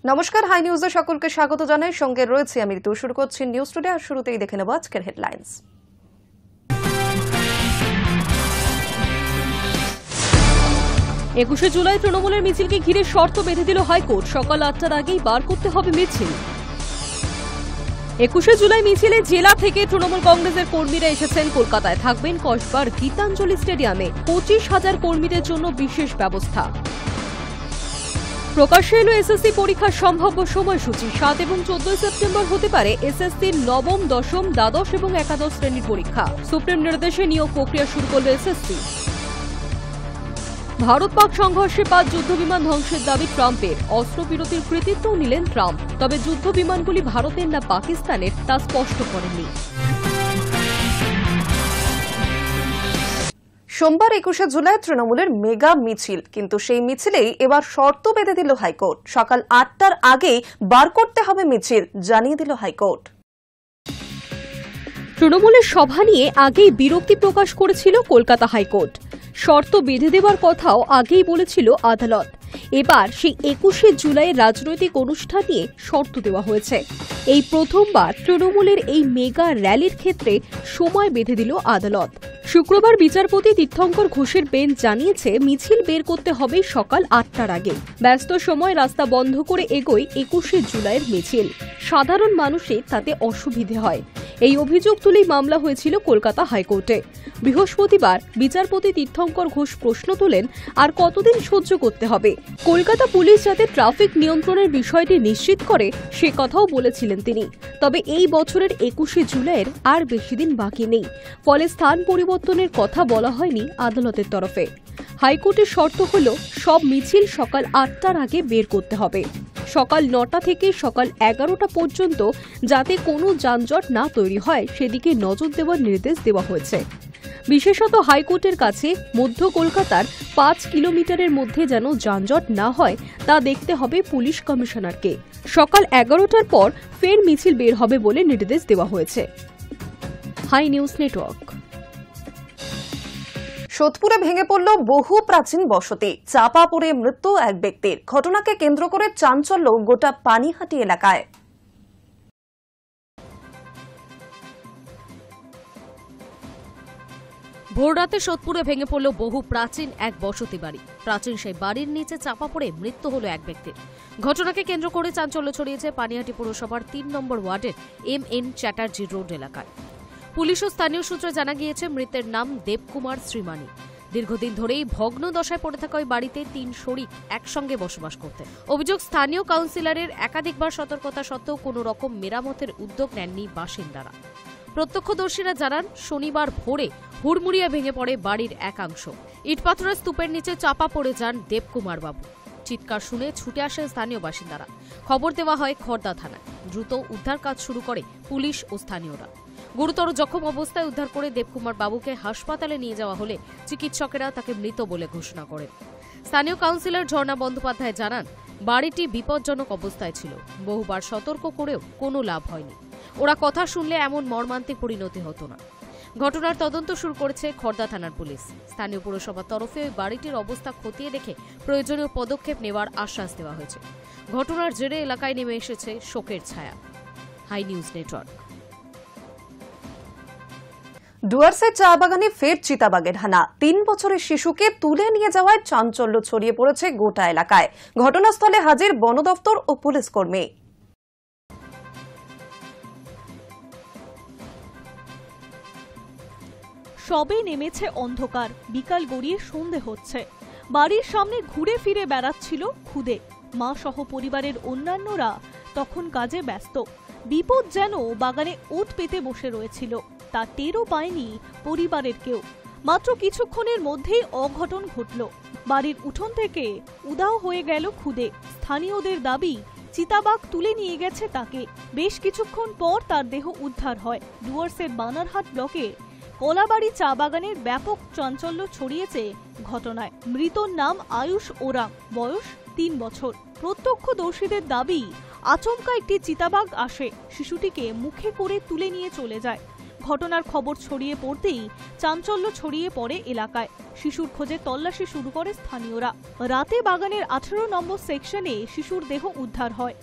নমস্কার, হাই নিউজে সকলকে স্বাগত জানাই। সঙ্গে রয়েছে আমি ঋতু। শুরু করছি নিউজ টুডে। আর শুরুতেই দেখে নেব আজকের হেডলাইন্স। 21শে জুলাই তৃণমূলের মিছিলকে ঘিরে শর্ত বেঁধে দিল হাইকোর্ট। সকাল ৮টার আগেই বার করতে হবে মিছিল। 21শে জুলাই মিছিলে জেলা থেকে তৃণমূল কংগ্রেসের কর্মীরা এসেছেন। কলকাতায় থাকবেন কসবার গীতাঞ্জলি স্টেডিয়ামে। 25,000 কর্মীদের জন্য বিশেষ ব্যবস্থা। প্রকাশ্যে এলো এসএসসি পরীক্ষার সম্ভাব্য সময়সূচি। 7 এবং 14 সেপ্টেম্বর হতে পারে এসএসসির নবম, দশম, দ্বাদশ এবং একাদশ শ্রেণীর পরীক্ষা। সুপ্রিম নির্দেশে নিয়োগ প্রক্রিয়া শুরু করল এসএসসি। ভারত পাক সংঘর্ষে 5 যুদ্ধবিমান ধ্বংসের দাবি ট্রাম্পের। অস্ত্রবিরতির কৃতিত্বও নিলেন ট্রাম্প। তবে যুদ্ধবিমানগুলি ভারতের না পাকিস্তানের তা স্পষ্ট করেননি। সোমবার 21শে জুলাই তৃণমূলের মেগা মিছিল, কিন্তু সেই মিছিলেই এবার শর্ত বেঁধে দিল হাইকোর্ট। সকাল ৮টার আগেই বার করতে হবে মিছিল, জানিয়ে দিল হাইকোর্ট। তৃণমূলের সভা নিয়ে আগেই বিরক্তি প্রকাশ করেছিল কলকাতা হাইকোর্ট। শর্ত বেঁধে দেওয়ার কথাও আগেই বলেছিল আদালত। এবার সেই 21শে জুলাই রাজনৈতিক অনুষ্ঠান নিয়ে শর্ত দেওয়া হয়েছে। এই প্রথমবার তৃণমূলের এই মেগা র্যালির ক্ষেত্রে সময় বেঁধে দিল আদালত। শুক্রবার বিচারপতি তীর্থঙ্কর ঘোষের বেঞ্চ জানিয়েছে মিছিল বের করতে হবে সকাল ৮টার আগে। ব্যস্ত সময় রাস্তা বন্ধ করে এগোয় 21শে জুলাইয়ের মিছিল। সাধারণ মানুষের তাতে অসুবিধে হয়। এই অভিযোগ তুলেই মামলা হয়েছিল কলকাতা হাইকোর্টে। বৃহস্পতিবার বিচারপতি তীর্থঙ্কর ঘোষ প্রশ্ন তোলেন, আর কতদিন সহ্য করতে হবে? কলকাতা পুলিশ যাতে ট্রাফিক নিয়ন্ত্রণের বিষয়টি নিশ্চিত করে সে কথাও বলেছিলেন তিনি। তবে এই বছরের 21শে জুলাইয়ের আর বেশি দিন বাকি নেই, ফলে স্থান পরিবর্তনের কথা বলা হয়নি আদালতের তরফে। হাইকোর্টের শর্ত হল সব মিছিল সকাল ৮টার আগে বের করতে হবে। সকাল 9টা থেকে সকাল 11টা পর্যন্ত যাতে কোনো যানজট না তৈরি হয় সেদিকে নজর দেওয়ার নির্দেশ দেওয়া হয়েছে। বিশেষত হাইকোর্টের কাছে মধ্য কলকাতার 5 কিলোমিটারের মধ্যে যেন যানজট না হয় তা দেখতে হবে পুলিশ কমিশনারকে। সকাল 11টার পর ফের মিছিল বের হবে বলে নির্দেশ দেওয়া হয়েছে। High news network. সোদপুরে ভেঙে পড়ল বহু প্রাচীন বসতি। চাপা পড়ে মৃত্যু এক ব্যক্তির। ঘটনাকে কেন্দ্র করে চাঞ্চল্য গোটা পানিহাটি এলাকায়। ভোররাতে সোদপুরে ভেঙে পড়ল বহু প্রাচীন এক বসতি বাড়ি। প্রাচীন সেই বাড়ির নিচে চাপা পড়ে মৃত্যু হল এক ব্যক্তির। ঘটনাকে কেন্দ্র করে চাঞ্চল্য ছড়িয়েছে পানিহাটি পৌরসভার 3 নম্বর ওয়ার্ডের MN চ্যাটার্জি রোড এলাকায়। পুলিশ ও স্থানীয় সূত্রে জানা গিয়েছে মৃতের নাম দেবকুমার শ্রীমানি। দীর্ঘদিন ধরেই ভগ্ন দশায় পড়ে থাকা ওই বাড়িতে 3 শরিক একসঙ্গে বসবাস করতেন। অভিযোগ, স্থানীয় কাউন্সিলরের একাধিকবার সতর্কতা সত্ত্বেও কোনো রকম মেরামতের উদ্যোগ নেননি বাসিন্দারা। প্রত্যক্ষদর্শীরা জানান শনিবার ভোরে হুড়মুড়িয়ে ভেঙে পড়ে বাড়ির একাংশ। ইটপাথরের স্তূপের নিচে চাপা পড়ে যান দেবকুমার বাবু। চিৎকার শুনে ছুটে আসেন স্থানীয় বাসিন্দারা। খবর দেওয়া হয় খড়দা থানায়। দ্রুত উদ্ধার কাজ শুরু করে পুলিশ ও স্থানীয়রা। গুরুতর জখম অবস্থায় উদ্ধার করে দেবকুমার বাবুকে হাসপাতালে নিয়ে যাওয়া হলে চিকিৎসকেরা তাকে মৃত বলে ঘোষণা করেন। স্থানীয় কাউন্সিলর ঝর্ণা বন্দ্যোপাধ্যায় জানান, বাড়িটি বিপজ্জনক অবস্থায় ছিল। বহুবার সতর্ক করেও কোনো লাভ হয়নি। ওরা কথা শুনলে এমন মর্মান্তিক পরিণতি হতো না। ঘটনার তদন্ত শুরু করেছে খড়দা থানার পুলিশ। স্থানীয় পৌরসভার তরফে ওই বাড়িটির অবস্থা খতিয়ে দেখে প্রয়োজনীয় পদক্ষেপ নেওয়ার আশ্বাস দেওয়া হয়েছে। ঘটনার জেরে এলাকায় নেমে এসেছে শোকের ছায়া। High news Network. ডুয়ার্সের চা বাগানে ফের চিতাবাঘের হানা। 3 বছরের শিশুকে তুলে নিয়ে যাওয়ায় চাঞ্চল্য ছড়িয়ে পড়েছে গোটা এলাকায়। ঘটনাস্থলে হাজির বন দফতর ও পুলিশ কর্মী। সবে নেমেছে অন্ধকার, বিকাল গড়িয়ে সন্ধে হচ্ছে। বাড়ির সামনে ঘুরে ফিরে বেড়াচ্ছিল খুদে। মা সহ পরিবারের অন্যান্যরা তখন কাজে ব্যস্ত। বিপদ যেন বাগানে ওত পেতে বসে রয়েছিল, তা টেরও পায়নি পরিবারের কেউ। মাত্র কিছুক্ষণের মধ্যেই অঘটন ঘটল। বাড়ির উঠোন থেকে উধাও হয়ে গেল খুদে। স্থানীয়দের দাবি, চিতাবাঘ তুলে নিয়ে গেছে তাকে। বেশ কিছুক্ষণ পর তার দেহ উদ্ধার হয়। ডুয়ার্সের বানারহাট ব্লকের কলাবাড়ি চা বাগানের ব্যাপক চাঞ্চল্য ছড়িয়েছে ঘটনায়। মৃতর নাম আয়ুষ ওরাং, বয়স 3 বছর। প্রত্যক্ষদর্শীদের দাবি, আচমকা একটি চিতাবাঘ আসে, শিশুটিকে মুখে করে তুলে নিয়ে চলে যায়। ঘটনার খবর ছড়িয়ে পড়তেই চাঞ্চল্য ছড়িয়ে পড়ে এলাকায়। শিশুর খোঁজে তল্লাশি শুরু করে স্থানীয়রা। রাতে বাগানের 18 নম্বর সেকশনে শিশুর দেহ উদ্ধার হয়।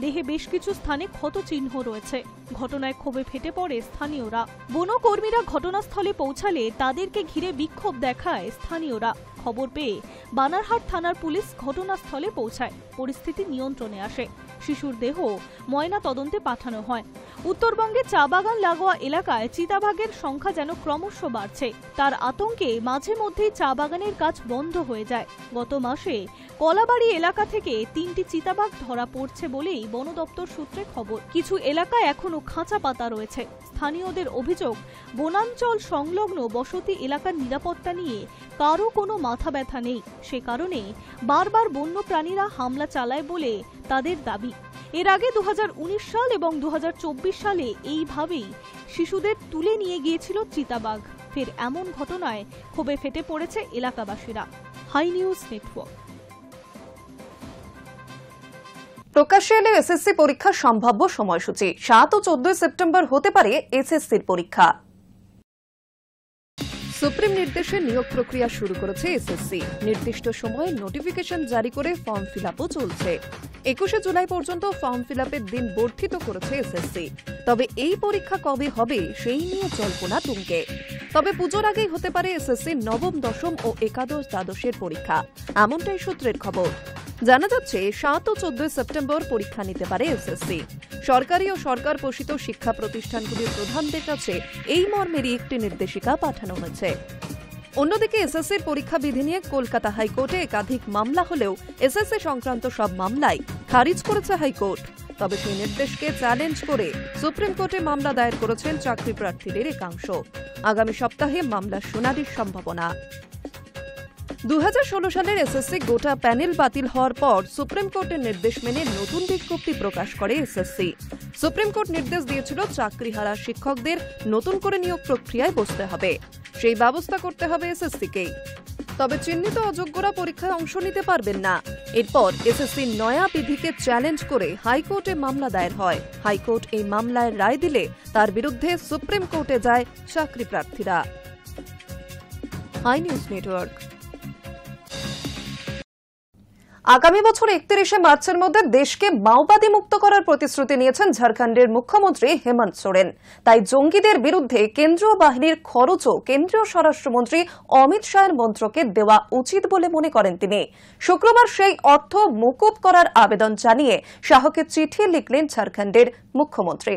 দেহে বেশ কিছু স্থানে ক্ষত চিহ্ন রয়েছে। ঘটনায় ক্ষোভে ফেটে পড়ে স্থানীয়রা। বনকর্মীরা ঘটনাস্থলে পৌঁছালে তাদেরকে ঘিরে বিক্ষোভ দেখায় স্থানীয়রা। খবর পেয়ে বানারহাট থানার পুলিশ ঘটনাস্থলে পৌঁছায়। পরিস্থিতি নিয়ন্ত্রণে আসে। শিশুর দেহ ময়না তদন্তে পাঠানো হয়। উত্তরবঙ্গে চা বাগান লাগোয়া এলাকায় চিতাবাঘের সংখ্যা যেন ক্রমশ বাড়ছে। তার আতঙ্কে মাঝে মধ্যেই চা বাগানের কাজ বন্ধ হয়ে যায়। গত মাসে কলাবাড়ি এলাকা থেকে 3টি চিতাবাঘ ধরা পড়ছে বলেই বন দপ্তর সূত্রে খবর। কিছু এলাকায় এখনো খাঁচা পাতা রয়েছে। স্থানীয়দের অভিযোগ, বনাঞ্চল সংলগ্ন বসতি এলাকার নিরাপত্তা নিয়ে কারো কোনো মাথা ব্যথা নেই। সে কারণে বারবার বন্যপ্রাণীরা হামলা চালায় বলে তাদের দাবি। এর আগে 2019 সাল এবং 2024 সালে এইভাবেই শিশুদের তুলে নিয়ে গিয়েছিল চিতাবাঘ। ফের এমন ঘটনায় ক্ষোভে ফেটে পড়েছে এলাকাবাসীরা। হাই নিউজ নেটওয়ার্ক। প্রকাশ্যে এলে এসএসসি পরীক্ষার সম্ভাব্য সময়সূচি। 7 ও 14 সেপ্টেম্বর হতে পারে এসএসসির পরীক্ষা। সুপ্রিম নির্দেশে নিয়োগ প্রক্রিয়া শুরু করেছে এসএসসি। নির্দিষ্ট সময়ে নোটিফিকেশন জারি করে ফর্ম ফিলআপও চলছে। 21 জুলাই পর্যন্ত ফর্ম ফিলআপের দিন বর্ধিত করেছে এসএসসি। তবে এই পরীক্ষা কবে হবে সেই নিয়ে জল্পনা তুঙ্গে। তবে পুজোর আগেই হতে পারে এসএসসির নবম, দশম ও একাদশ, দ্বাদশের পরীক্ষা, এমনটাই সূত্রের খবর। জানা যাচ্ছে 7 ও 14 সেপ্টেম্বর পরীক্ষা নিতে পারে এসএসসি। সরকারি ও সরকার পোষিত শিক্ষা প্রতিষ্ঠানগুলির প্রধানদের কাছে এই মর্মেরই একটি নির্দেশিকা পাঠানো হয়েছে। অন্যদিকে এসএসসির পরীক্ষা বিধি নিয়ে কলকাতা হাইকোর্টে একাধিক মামলা হলেও এসএসসি সংক্রান্ত সব মামলাই খারিজ করেছে হাইকোর্ট। তবে সেই নির্দেশকে চ্যালেঞ্জ করে সুপ্রিম কোর্টে মামলা দায়ের করেছেন চাকরি প্রার্থীদের একাংশ। আগামী সপ্তাহে মামলার শুনানির সম্ভাবনা। 2016 সালের এসএসসি গোটা প্যানেল বাতিল হওয়ার পর সুপ্রিম কোর্টের নির্দেশ মেনে নতুন বিজ্ঞপ্তি প্রকাশ করে এসএসসি। সুপ্রিম কোর্ট নির্দেশ দিয়েছিল চাকরিহারা শিক্ষকদের নতুন করে নিয়োগ প্রক্রিয়ায় বসতে হবে। সেই ব্যবস্থা করতে হবে এসএসসিকেই। তবে চিহ্নিত অযোগ্যরা পরীক্ষায় অংশ নিতে পারবেন না। এরপর এসএসসির নয়া বিধিকে চ্যালেঞ্জ করে হাইকোর্টে মামলা দায়ের হয়। হাইকোর্ট এই মামলায় রায় দিলে তার বিরুদ্ধে সুপ্রিম কোর্টে যায় চাকরি প্রার্থীরা। High news Network. আগামী বছর 31 মার্চের মধ্যে দেশকে মাওবাদী মুক্ত করার প্রতিশ্রুতি নিয়েছেন ঝাড়খণ্ডের মুখ্যমন্ত্রী হেমন্ত সোরেন। তাই জঙ্গিদের বিরুদ্ধে কেন্দ্রীয় বাহিনীর খরচও কেন্দ্রীয় স্বরাষ্ট্রমন্ত্রী অমিত শাহের মন্ত্রকে দেওয়া উচিত বলে মনে করেন তিনি। শুক্রবার সেই অর্থ মকুব করার আবেদন জানিয়ে শাহকে চিঠি লিখলেন ঝাড়খণ্ডের মুখ্যমন্ত্রী।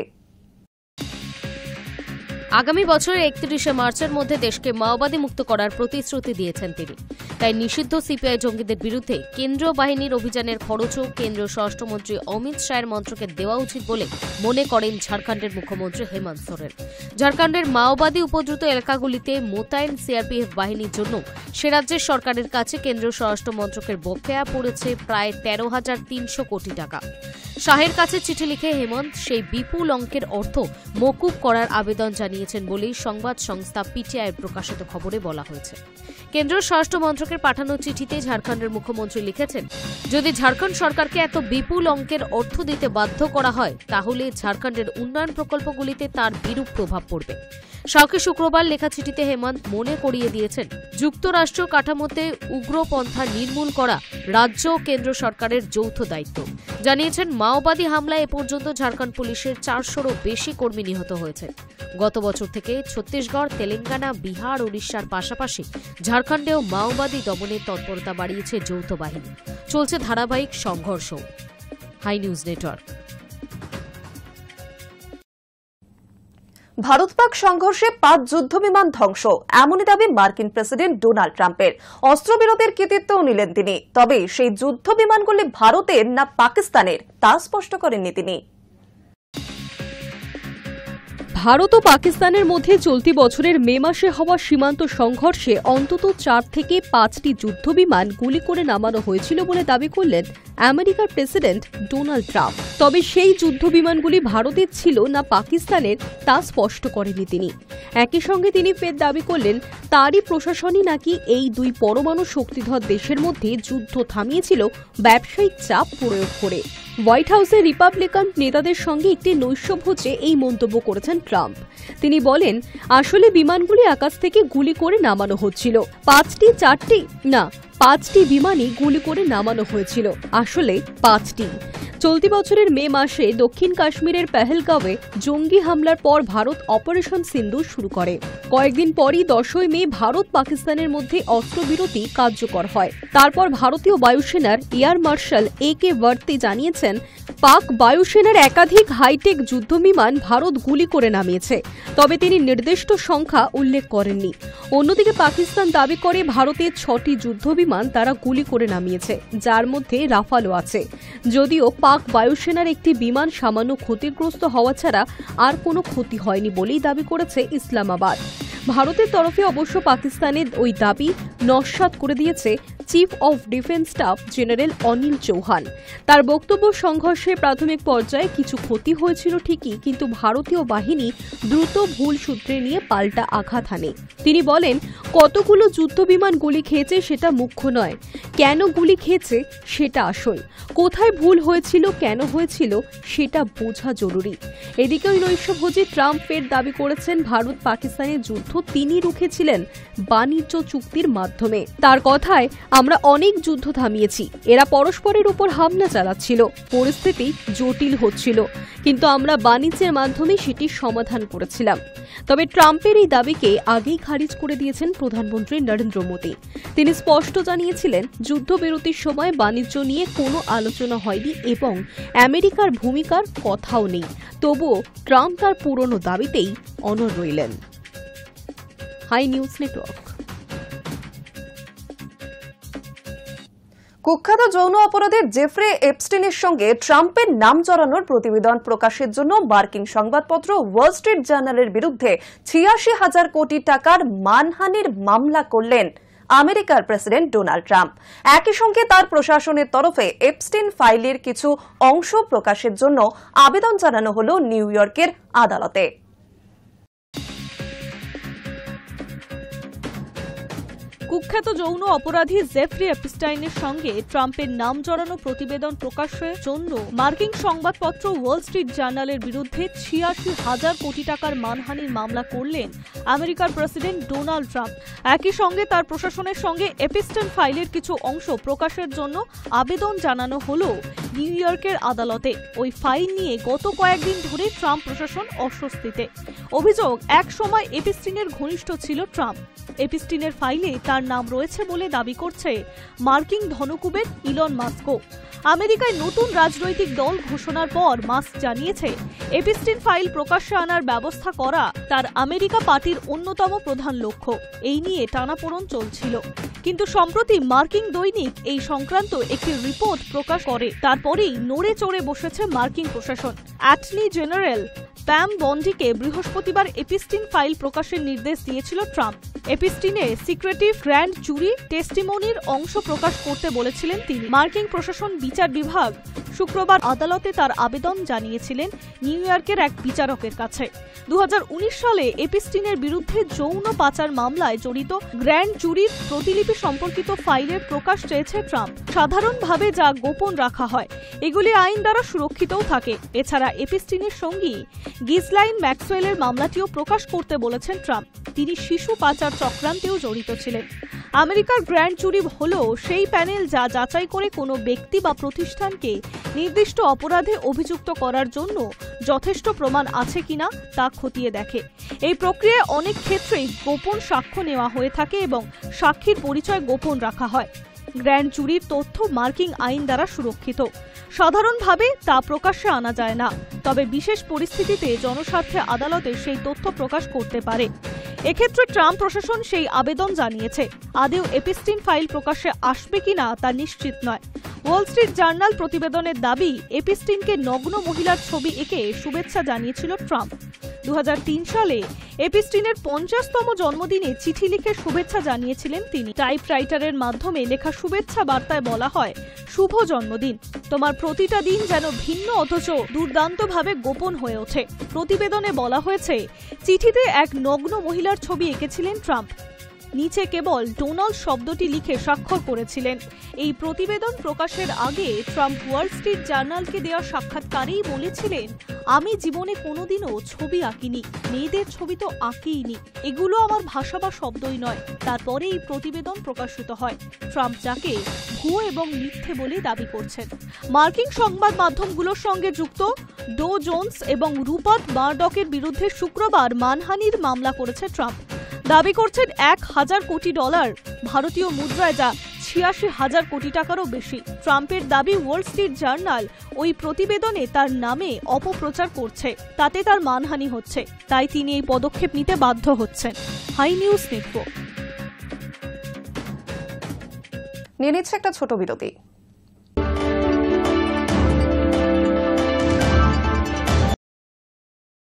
আগামী বছরের 31 মার্চের মধ্যে দেশকে মাওবাদী মুক্ত করার প্রতিশ্রুতি দিয়েছেন তিনি। তাই নিষিদ্ধ সিপিআই জঙ্গিদের বিরুদ্ধে কেন্দ্রীয় বাহিনীর অভিযানের খরচও কেন্দ্রীয় স্বরাষ্ট্রমন্ত্রী অমিত শাহের মন্ত্রকে দেওয়া উচিত বলে মনে করেন ঝাড়খণ্ডের মুখ্যমন্ত্রী হেমন্ত সোরেন। ঝাড়খণ্ডের মাওবাদী উপদ্রুত এলাকাগুলিতে মোতায়েন সিআরপিএফ বাহিনীর জন্য সে রাজ্যের সরকারের কাছে কেন্দ্রীয় স্বরাষ্ট্র মন্ত্রকের বকেয়া পড়েছে প্রায় 13,300 কোটি টাকা। শাহের কাছে চিঠি লিখে হেমন্ত সেই বিপুল অঙ্কের অর্থ মকুব করার আবেদন জানিয়েছেন বলেই সংবাদ সংস্থা পিটিআইয়ের প্রকাশিত খবরে বলা হয়েছে। কেন্দ্রীয় স্বরাষ্ট্র মন্ত্রকের পাঠানো চিঠিতে ঝাড়খণ্ডের মুখ্যমন্ত্রী লিখেছেন, যদি ঝাড়খণ্ড সরকারকে এত বিপুল অঙ্কের অর্থ দিতে বাধ্য করা হয় তাহলে ঝাড়খণ্ডের উন্নয়ন প্রকল্পগুলিতে তার বিরূপ প্রভাব পড়বে। শাহকে শুক্রবার লেখা চিঠিতে হেমন্ত মনে করিয়ে দিয়েছেন, যুক্তরাষ্ট্র কাঠামোতে উগ্রপন্থা নির্মূল করা রাজ্য ও কেন্দ্র সরকারের যৌথ দায়িত্ব। জানিয়েছেন, মাওবাদী হামলায় এ পর্যন্ত ঝাড়খণ্ড পুলিশের 400-রও বেশি কর্মী নিহত হয়েছে। গত বছর থেকে ছত্তিশগড়, তেলেঙ্গানা, বিহার, ওড়িশার পাশাপাশি ঝাড়খণ্ডেও মাওবাদী দমনে তৎপরতা বাড়িয়েছে যৌথ বাহিনী। চলছে ধারাবাহিক সংঘর্ষ। High news network. Bharat Pak সংঘর্ষে 5 যুদ্ধবিমান ধ্বংস, এমনই দাবি মার্কিন প্রেসিডেন্ট ডোনাল্ড ট্রাম্পের। অস্ত্রবিরতির কৃতিত্বও নিলেন তিনি। তবে সেই যুদ্ধবিমানগুলি ভারতের না পাকিস্তানের তা স্পষ্ট করেননি তিনি। ভারত ও পাকিস্তানের মধ্যে চলতি বছরের মে মাসে হওয়া সীমান্ত সংঘর্ষে অন্তত 4 থেকে 5টি যুদ্ধবিমান গুলি করে নামানো হয়েছিল বলে দাবি করলেন আমেরিকার প্রেসিডেন্ট ডোনাল্ড ট্রাম্প। তবে সেই যুদ্ধ বিমানগুলি ভারতের ছিল না পাকিস্তানের তা স্পষ্ট করেনি তিনি। একই সঙ্গে তিনি ফের দাবি করলেন তারই প্রশাসনই নাকি এই দুই পরমাণু শক্তিধর দেশের মধ্যে যুদ্ধ থামিয়েছিল ব্যবসায়িক চাপ প্রয়োগ করে। হোয়াইট হাউসের রিপাবলিকান নেতাদের সঙ্গে একটি নৈশভোজে এই মন্তব্য করেছেন ট্রাম্প। তিনি বলেন, আসলে বিমানগুলি আকাশ থেকে গুলি করে নামানো হচ্ছিল। 5টি বিমানই গুলি করে নামানো হয়েছিল, আসলে 5টি। চলতি বছরের মে মাসে দক্ষিণ কাশ্মীরের পেহেলগাঁওয়ে জঙ্গি হামলার পর ভারত অপারেশন সিন্দুর শুরু করে। কয়েকদিন পরই 10ই মে ভারত পাকিস্তানের মধ্যে অস্ত্রবিরতি কার্যকর হয়। তারপর ভারতীয় বায়ুসেনার এয়ার মার্শাল AK ভার্তি জানিয়েছেন, পাক বায়ুসেনার একাধিক হাইটেক যুদ্ধবিমান ভারত গুলি করে নামিয়েছে, তবে তিনি নির্দিষ্ট সংখ্যা উল্লেখ করেননি। অন্যদিকে পাকিস্তান দাবি করে ভারতের 6টি যুদ্ধবিমান তারা গুলি করে নামিয়েছে, যার মধ্যে রাফালও আছে। যদিও পাক বায়ুসেনার একটি বিমান সামান্য ক্ষতিগ্রস্ত হওয়া ছাড়া আর কোনো ক্ষতি হয়নি বলেই দাবি করেছে ইসলামাবাদ। ভারতের তরফে অবশ্য পাকিস্তানের ওই দাবি নস্যাৎ করে দিয়েছে chief of defence staff general Anil Chauhan. তার বক্তব্য, সংঘর্ষে প্রাথমিক পর্যায়ে কিছু ক্ষতি হয়েছিল ঠিকই, কিন্তু ভারতীয় বাহিনী দ্রুত ভুল সূত্রে নিয়ে পাল্টা আঘাত হানে। তিনি বলেন, কতগুলো যুদ্ধবিমান গুলি খেয়েছে সেটা মুখ্য নয়, কেন গুলি খেয়েছে সেটা আসল। কোথায় ভুল হয়েছিল, কেন হয়েছিল সেটা বোঝা জরুরি। এদিকে ওই নৈশভোজে ট্রাম্প ফের দাবি করেছেন ভারত পাকিস্তানের যুদ্ধ তিনি রুখেছিলেন বাণিজ্য চুক্তির মাধ্যমে। তার কথায়, আমরা অনেক যুদ্ধ থামিয়েছি, এরা পরস্পরের উপর হামলা চালাচ্ছিল, পরিস্থিতি জটিল হচ্ছিল, কিন্তু আমরা বাণিজ্যের মাধ্যমে সেটি সমাধান করেছিলাম। তবে ট্রাম্পের এই দাবিকে আগেই খারিজ করে দিয়েছেন প্রধানমন্ত্রী নরেন্দ্র মোদী। তিনি স্পষ্ট জানিয়েছিলেন, যুদ্ধবিরতির সময় বাণিজ্য নিয়ে কোনো আলোচনা হয়নি এবং আমেরিকার ভূমিকার কথাও নেই। তবুও ট্রাম্প তার পুরনো দাবিতেই অনড় রইলেন। High news Network. কুখ্যাত যৌন অপরাধের জেফ্রে এপস্টিনের সঙ্গে ট্রাম্পের নাম জড়ানোর প্রতিবেদন প্রকাশের জন্য মার্কিন সংবাদপত্র ওয়াল স্ট্রিট জার্নালের বিরুদ্ধে ৮৬,০০০ কোটি টাকার মানহানির মামলা করলেন আমেরিকার প্রেসিডেন্ট ডোনাল্ড ট্রাম্প। একই সঙ্গে তার প্রশাসনের তরফে এপস্টিন ফাইলের কিছু অংশ প্রকাশের জন্য আবেদন জানানো হল নিউ ইয়র্কের আদালতে। কুখ্যাত যৌন অপরাধী জেফ্রি এপস্টাইনের সঙ্গে ট্রাম্পের নাম জড়ানো প্রতিবেদন প্রকাশের জন্য মার্কিন সংবাদপত্র ওয়াল স্ট্রিট জার্নালের বিরুদ্ধে ৮৬,০০০ কোটি টাকার মানহানির মামলা করলেন আমেরিকার প্রেসিডেন্ট ডোনাল্ড ট্রাম্প। একই সঙ্গে তার প্রশাসনের সঙ্গে এপস্টাইন ফাইলের কিছু অংশ প্রকাশের জন্য আবেদন জানানো হল নিউ ইয়র্কের আদালতে। ওই ফাইল নিয়ে গত কয়েকদিন ধরে ট্রাম্প প্রশাসন অস্বস্তিতে। অভিযোগ, এক সময় এপস্টাইনের ঘনিষ্ঠ ছিল ট্রাম্প। এপস্টাইনের ফাইলে তার নাম রয়েছে বলে দাবি করছে মার্কিন ধনকুবের ইলন মাস্কও। আমেরিকায় নতুন রাজনৈতিক দল ঘোষণার পর মাস্ক জানিয়েছে, এপস্টাইন ফাইল প্রকাশ্যে আনার ব্যবস্থা করা তার আমেরিকা পার্টির অন্যতম প্রধান লক্ষ্য। এই নিয়ে টানাপোড়েন চলছিল, কিন্তু সম্প্রতি মার্কিন দৈনিক এই সংক্রান্ত একটি রিপোর্ট প্রকাশ করে। তারপরেই নড়ে চড়ে বসেছে মার্কিন প্রশাসন। অ্যাটর্নি জেনারেল প্যাম বন্ডিকে বৃহস্পতিবার এপস্টাইন ফাইল প্রকাশের নির্দেশ দিয়েছিল ট্রাম্প। এপস্টাইনের সিক্রেটিভ গ্র্যান্ড জুরি টেস্টিমনির অংশ প্রকাশ করতে বলেছিলেন তিনি। মার্কিন প্রশাসন বিচার বিভাগ শুক্রবার আদালতে তার আবেদন জানিয়েছিলেন নিউ ইয়র্কের এক বিচারকের কাছে। 2019 সালে এপস্টাইনের বিরুদ্ধে যৌন পাচার মামলায় জড়িত গ্র্যান্ড জুরির প্রতিলিপি সম্পর্কিত ফাইলের প্রকাশ চেয়েছে ট্রাম্প। সাধারণভাবে যা গোপন রাখা হয় এগুলি আইন দ্বারা সুরক্ষিতও থাকে। এছাড়া এপস্টাইনের সঙ্গী গিজলাইন ম্যাক্সওয়েলের মামলাটিও প্রকাশ করতে বলেছেন ট্রাম্প। তিনি শিশু পাচার চক্রান্তেও জড়িত ছিলেন। আমেরিকার গ্র্যান্ড জুরি হল সেই প্যানেল যা যাচাই করে কোনো ব্যক্তি বা প্রতিষ্ঠানকে নির্দিষ্ট অপরাধে অভিযুক্ত করার জন্য যথেষ্ট প্রমাণ আছে কিনা তা খতিয়ে দেখে। এই প্রক্রিয়ায় অনেক ক্ষেত্রেই গোপন সাক্ষ্য নেওয়া হয়ে থাকে এবং সাক্ষীর পরিচয় গোপন রাখা হয়। গ্র্যান্ড জুরির তথ্য মার্কিন আইন দ্বারা সুরক্ষিত। সাধারণভাবে তা প্রকাশ্যে আনা যায় না, তবে বিশেষ পরিস্থিতিতে জনস্বার্থে আদালতে সেই তথ্য প্রকাশ করতে পারে। এক্ষেত্রে ট্রাম্প প্রশাসন সেই আবেদন জানিয়েছে। আদৌ এপস্টাইন ফাইল প্রকাশ্যে আসবে কিনা তা নিশ্চিত নয়। ওয়াল স্ট্রিট জার্নাল প্রতিবেদনের দাবি, এপস্টাইনকে নগ্ন মহিলার ছবি এঁকে শুভেচ্ছা জানিয়েছিল ট্রাম্প। 2003 সালে এপিস্টিনের 50তম জন্মদিনে চিঠি লিখে শুভেচ্ছা জানিয়েছিলেন তিনি। টাইপরাইটারের মাধ্যমে লেখা শুভেচ্ছা বার্তায় বলা হয়, শুভ জন্মদিন, তোমার প্রতিটা দিন যেন ভিন্ন অথচ দুর্দান্তভাবে গোপন হয়ে ওঠে। প্রতিবেদনে বলা হয়েছে, চিঠিতে এক নগ্ন মহিলার ছবি এঁকেছিলেন ট্রাম্প, নিচে কেবল ডোনাল্ড শব্দটি লিখে স্বাক্ষর করেছিলেন। এই প্রতিবেদন প্রকাশের আগে ট্রাম্প ওয়াল স্ট্রিট জার্নালকে দেওয়া সাক্ষাৎকারেই বলেছিলেন, আমি জীবনে কোনোদিনও ছবি আঁকিনি, মেয়েদের ছবি তো আঁকিইনি, এগুলো আমার ভাষা বা শব্দই নয়। তারপরে এই প্রতিবেদন প্রকাশিত হয়। ট্রাম্প যাকে ভুয়ো এবং মিথ্যে বলে দাবি করছেন। মার্কিন সংবাদ মাধ্যমগুলোর সঙ্গে যুক্ত ডো জোন্স এবং রুপার্ট মারডকের বিরুদ্ধে শুক্রবার মানহানির মামলা করেছে ট্রাম্প। দাবি করছেন $1,000 কোটি, ভারতীয় মুদ্রায় যা 86,000 কোটি টাকারও বেশি। ট্রাম্পের দাবি ওয়াল স্ট্রিট জার্নাল ওই প্রতিবেদনে তার নামে অপপ্রচার করছে, তাতে তার মানহানি হচ্ছে, তাই তিনি এই পদক্ষেপ নিতে বাধ্য হচ্ছেন। হাই নিউজ নেটওয়ার্ক নিয়ে নিচ্ছে একটা ছোট বিরতি।